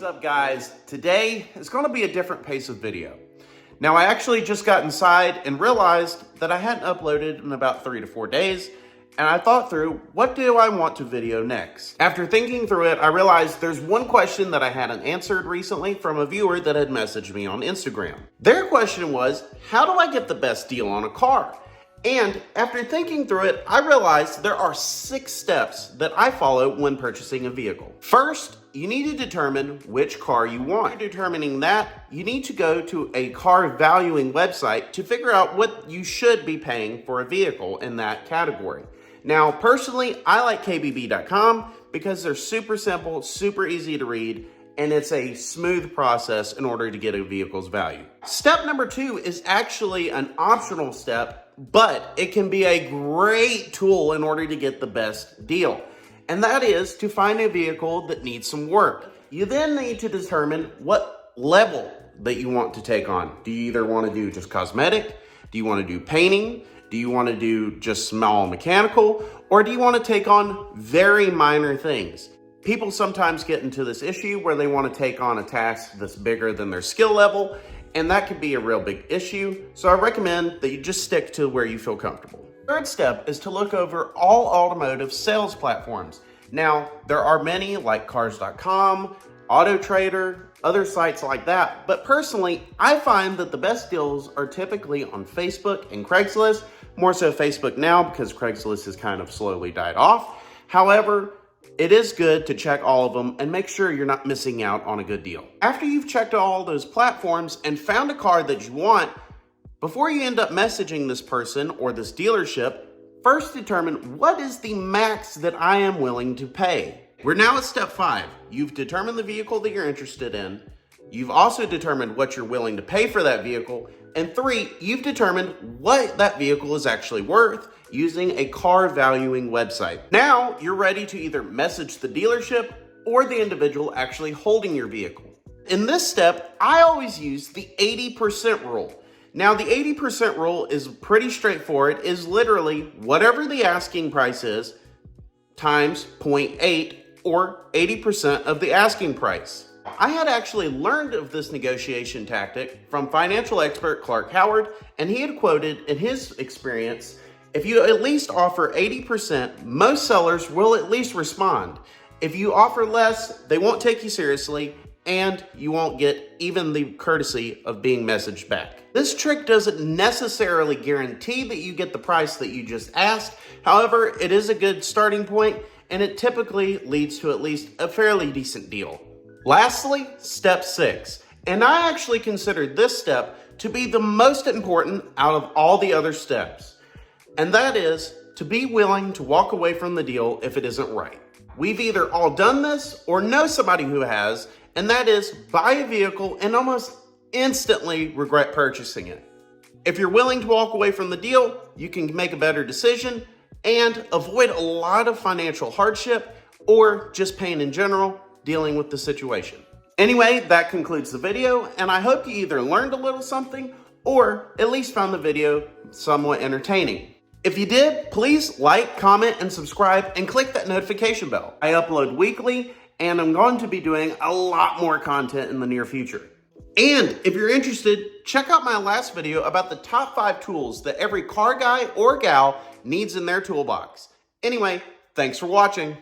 up, guys? Today is going to be a different pace of video. Now, I actually just got inside and realized that I hadn't uploaded in about 3 to 4 days, and I thought through, what do I want to video next? After thinking through it, I realized there's one question that I hadn't answered recently from a viewer that had messaged me on Instagram. Their question was, how do I get the best deal on a car? And after thinking through it, I realized there are 6 steps that I follow when purchasing a vehicle. First, you need to determine which car you want. After determining that, you need to go to a car valuing website to figure out what you should be paying for a vehicle in that category. Now, personally, I like kbb.com because they're super simple, super easy to read, and it's a smooth process in order to get a vehicle's value. Step number 2 is actually an optional step, but it can be a great tool in order to get the best deal. And that is to find a vehicle that needs some work. You then need to determine what level that you want to take on. Do you either want to do just cosmetic? Do you want to do painting? Do you want to do just small mechanical? Or do you want to take on very minor things? People sometimes get into this issue where they want to take on a task that's bigger than their skill level, and that could be a real big issue. So I recommend that you just stick to where you feel comfortable. Third step is to look over all automotive sales platforms. Now, there are many like cars.com, AutoTrader, other sites like that, but personally, I find that the best deals are typically on Facebook and Craigslist, more so Facebook now because Craigslist has kind of slowly died off. However, it is good to check all of them and make sure you're not missing out on a good deal. After you've checked all those platforms and found a car that you want, before you end up messaging this person or this dealership, first determine what is the max that I am willing to pay. We're now at step 5. You've determined the vehicle that you're interested in. You've also determined what you're willing to pay for that vehicle. And 3, you've determined what that vehicle is actually worth using a car valuing website. Now you're ready to either message the dealership or the individual actually holding your vehicle. In this step, I always use the 80% rule. Now, the 80% rule is pretty straightforward. It is literally whatever the asking price is times 0.8 or 80% of the asking price. I had actually learned of this negotiation tactic from financial expert Clark Howard, and he had quoted in his experience, if you at least offer 80%, most sellers will at least respond. If you offer less, they won't take you seriously, and you won't get even the courtesy of being messaged back. This trick doesn't necessarily guarantee that you get the price that you just asked. However, it is a good starting point, and it typically leads to at least a fairly decent deal. Lastly, step 6. And I actually consider this step to be the most important out of all the other steps. And that is to be willing to walk away from the deal if it isn't right. We've either all done this or know somebody who has, and that is buy a vehicle and almost instantly regret purchasing it. If you're willing to walk away from the deal, you can make a better decision and avoid a lot of financial hardship or just pain in general dealing with the situation. Anyway, that concludes the video, and I hope you either learned a little something or at least found the video somewhat entertaining. If you did, please like, comment, and subscribe, and click that notification bell. I upload weekly, and I'm going to be doing a lot more content in the near future. And if you're interested, check out my last video about the top 5 tools that every car guy or gal needs in their toolbox. Anyway, thanks for watching.